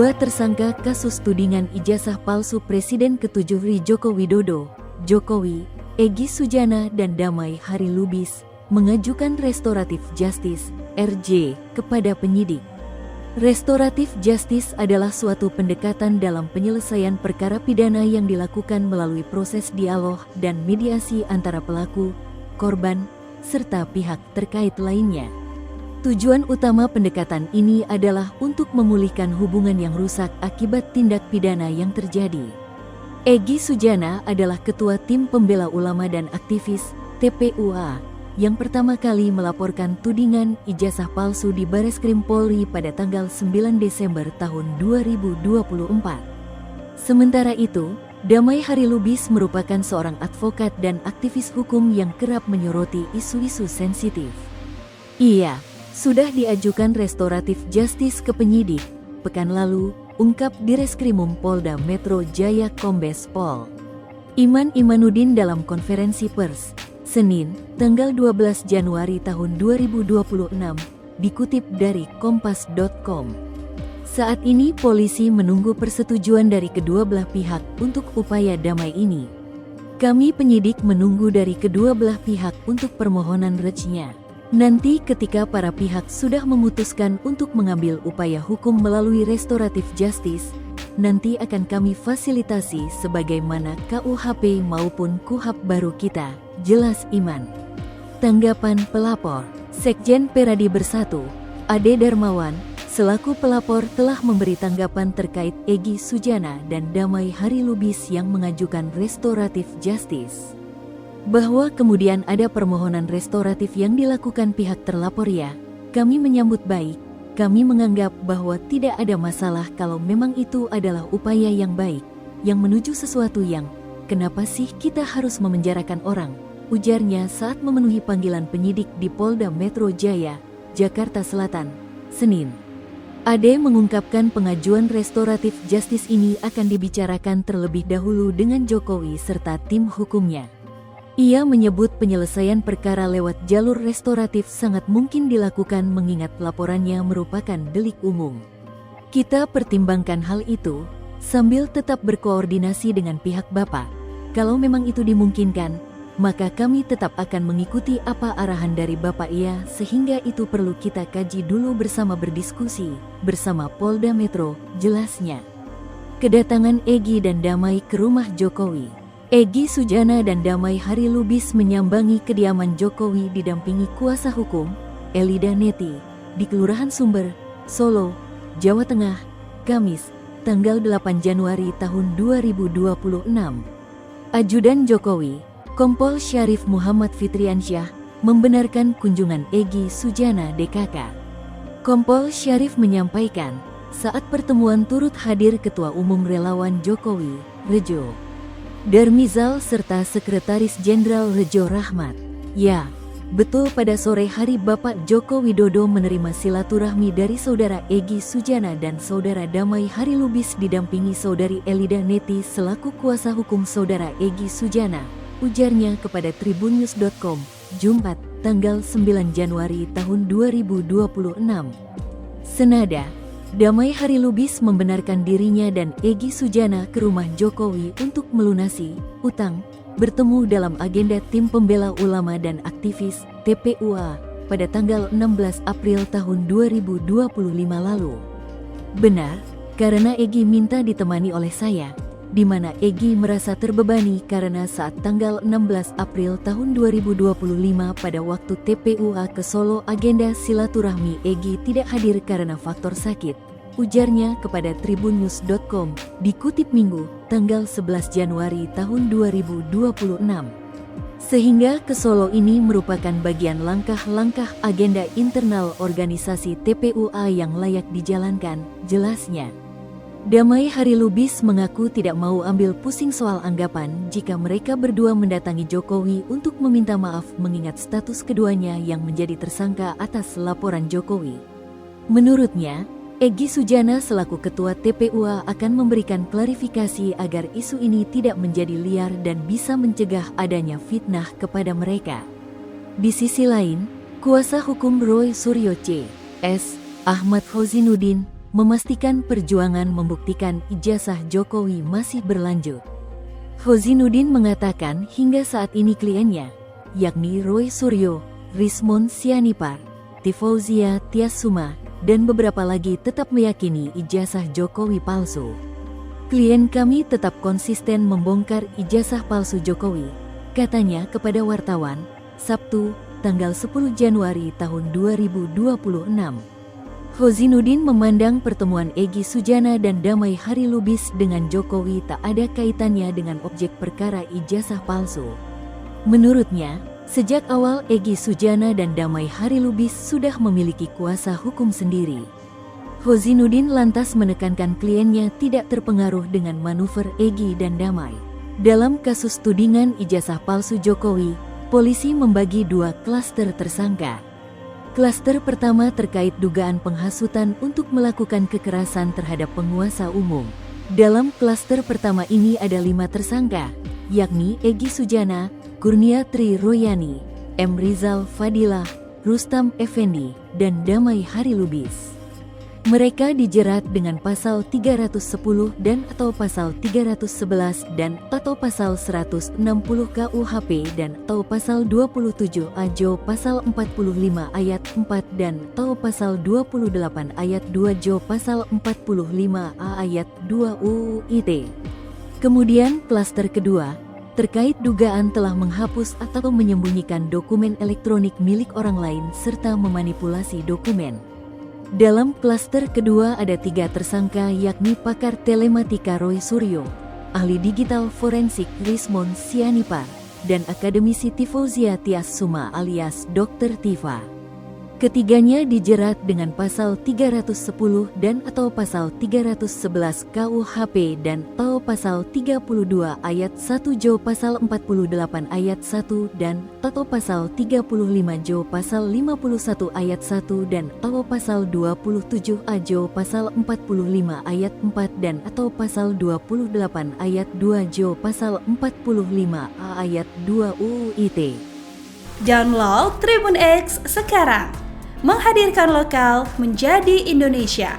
Dua tersangka kasus tudingan ijazah palsu Presiden ke-7 RI Joko Widodo, Jokowi, Egy Sujana dan Damai Hari Lubis, mengajukan restoratif justice, RJ, kepada penyidik. Restoratif justice adalah suatu pendekatan dalam penyelesaian perkara pidana yang dilakukan melalui proses dialog dan mediasi antara pelaku, korban, serta pihak terkait lainnya. Tujuan utama pendekatan ini adalah untuk memulihkan hubungan yang rusak akibat tindak pidana yang terjadi. Egy Sujana adalah ketua tim pembela ulama dan aktivis, TPUA, yang pertama kali melaporkan tudingan ijazah palsu di Bareskrim Polri pada tanggal 9 Desember tahun 2024. Sementara itu, Damai Hari Lubis merupakan seorang advokat dan aktivis hukum yang kerap menyoroti isu-isu sensitif. Ia sudah diajukan restoratif justice ke penyidik pekan lalu, ungkap Direskrimum Polda Metro Jaya Kombes Pol Iman Imanuddin dalam konferensi pers Senin, tanggal 12 Januari tahun 2026, dikutip dari kompas.com. Saat ini polisi menunggu persetujuan dari kedua belah pihak untuk upaya damai ini. Kami penyidik menunggu dari kedua belah pihak untuk permohonan RJ-nya. Nanti ketika para pihak sudah memutuskan untuk mengambil upaya hukum melalui restoratif justice, nanti akan kami fasilitasi sebagaimana KUHP maupun KUHP baru kita, jelas Iman. Tanggapan pelapor, Sekjen Peradi Bersatu, Ade Darmawan, selaku pelapor telah memberi tanggapan terkait Egy Sujana dan Damai Hari Lubis yang mengajukan restoratif justice. Bahwa kemudian ada permohonan restoratif yang dilakukan pihak terlapor ya, kami menyambut baik. Kami menganggap bahwa tidak ada masalah kalau memang itu adalah upaya yang baik, yang menuju sesuatu yang, kenapa sih kita harus memenjarakan orang, ujarnya saat memenuhi panggilan penyidik di Polda Metro Jaya, Jakarta Selatan, Senin. Ade mengungkapkan pengajuan restoratif justice ini akan dibicarakan terlebih dahulu dengan Jokowi serta tim hukumnya. Ia menyebut penyelesaian perkara lewat jalur restoratif sangat mungkin dilakukan mengingat laporannya merupakan delik umum. Kita pertimbangkan hal itu, sambil tetap berkoordinasi dengan pihak Bapak. Kalau memang itu dimungkinkan, maka kami tetap akan mengikuti apa arahan dari Bapak ia sehingga itu perlu kita kaji dulu bersama berdiskusi, bersama Polda Metro, jelasnya. Kedatangan Egy dan Damai ke rumah Jokowi. Egy Sujana dan Damai Hari Lubis menyambangi kediaman Jokowi didampingi kuasa hukum, Elida Neti, di Kelurahan Sumber, Solo, Jawa Tengah, Kamis, tanggal 8 Januari tahun 2026. Ajudan Jokowi, Kompol Syarif Muhammad Fitriansyah, membenarkan kunjungan Egy Sujana DKK. Kompol Syarif menyampaikan, saat pertemuan turut hadir Ketua Umum Relawan Jokowi, Rejo Darmizal serta Sekretaris Jenderal Rejo Rahmat. Ya, betul pada sore hari Bapak Joko Widodo menerima silaturahmi dari Saudara Egy Sujana dan Saudara Damai Hari Lubis didampingi Saudari Elida Neti selaku kuasa hukum Saudara Egy Sujana, ujarnya kepada tribunnews.com, Jumat, tanggal 9 Januari tahun 2026. Senada, Damai Hari Lubis membenarkan dirinya dan Egy Sujana ke rumah Jokowi untuk melunasi utang, bertemu dalam agenda tim pembela ulama dan aktivis TPUA pada tanggal 16 April tahun 2025 lalu. Benar, karena Egy minta ditemani oleh saya, di mana Egy merasa terbebani karena saat tanggal 16 April tahun 2025 pada waktu TPUA ke Solo agenda silaturahmi Egy tidak hadir karena faktor sakit, ujarnya kepada tribunnews.com, dikutip Minggu, tanggal 11 Januari tahun 2026. Sehingga ke Solo ini merupakan bagian langkah-langkah agenda internal organisasi TPUA yang layak dijalankan, jelasnya. Damai Hari Lubis mengaku tidak mau ambil pusing soal anggapan jika mereka berdua mendatangi Jokowi untuk meminta maaf mengingat status keduanya yang menjadi tersangka atas laporan Jokowi. Menurutnya, Egy Sujana selaku Ketua TPUA akan memberikan klarifikasi agar isu ini tidak menjadi liar dan bisa mencegah adanya fitnah kepada mereka. Di sisi lain, kuasa hukum Roy Suryo C.S. Ahmad Fauzinuddin memastikan perjuangan membuktikan ijazah Jokowi masih berlanjut. Khozinuddin mengatakan hingga saat ini kliennya, yakni Roy Suryo, Rismon Sianipar, Tifauzia Tiasuma, dan beberapa lagi tetap meyakini ijazah Jokowi palsu. Klien kami tetap konsisten membongkar ijazah palsu Jokowi, katanya kepada wartawan, Sabtu, tanggal 10 Januari tahun 2026. Khozinuddin memandang pertemuan Egy Sujana dan Damai Harilubis dengan Jokowi tak ada kaitannya dengan objek perkara ijazah palsu. Menurutnya, sejak awal Egy Sujana dan Damai Harilubis sudah memiliki kuasa hukum sendiri. Khozinuddin lantas menekankan kliennya tidak terpengaruh dengan manuver Egy dan Damai. Dalam kasus tudingan ijazah palsu Jokowi, polisi membagi dua klaster tersangka. Klaster pertama terkait dugaan penghasutan untuk melakukan kekerasan terhadap penguasa umum. Dalam klaster pertama ini ada 5 tersangka, yakni Egy Sujana, Kurnia Tri Royani, M. Rizal Fadilah, Rustam Effendi, dan Damai Harilubis. Mereka dijerat dengan pasal 310 dan atau pasal 311 dan atau pasal 160 KUHP dan atau pasal 27 AJO pasal 45 ayat 4 dan atau pasal 28 ayat 2 JO pasal 45A ayat 2 UU ITE. Kemudian klaster kedua, terkait dugaan telah menghapus atau menyembunyikan dokumen elektronik milik orang lain serta memanipulasi dokumen. Dalam klaster kedua ada 3 tersangka yakni pakar telematika Roy Suryo, ahli digital forensik Rismon Sianipar, dan akademisi Tifauzia Tiasuma alias Dr. Tifa. Ketiganya dijerat dengan pasal 310 dan atau pasal 311 KUHP dan atau pasal 32 ayat 1 JO pasal 48 ayat 1 dan atau pasal 35 JO pasal 51 ayat 1 dan atau pasal 27 AJO pasal 45 ayat 4 dan atau pasal 28 ayat 2 JO pasal 45A ayat 2 UU ITE. Download Tribun X sekarang. Menghadirkan lokal menjadi Indonesia.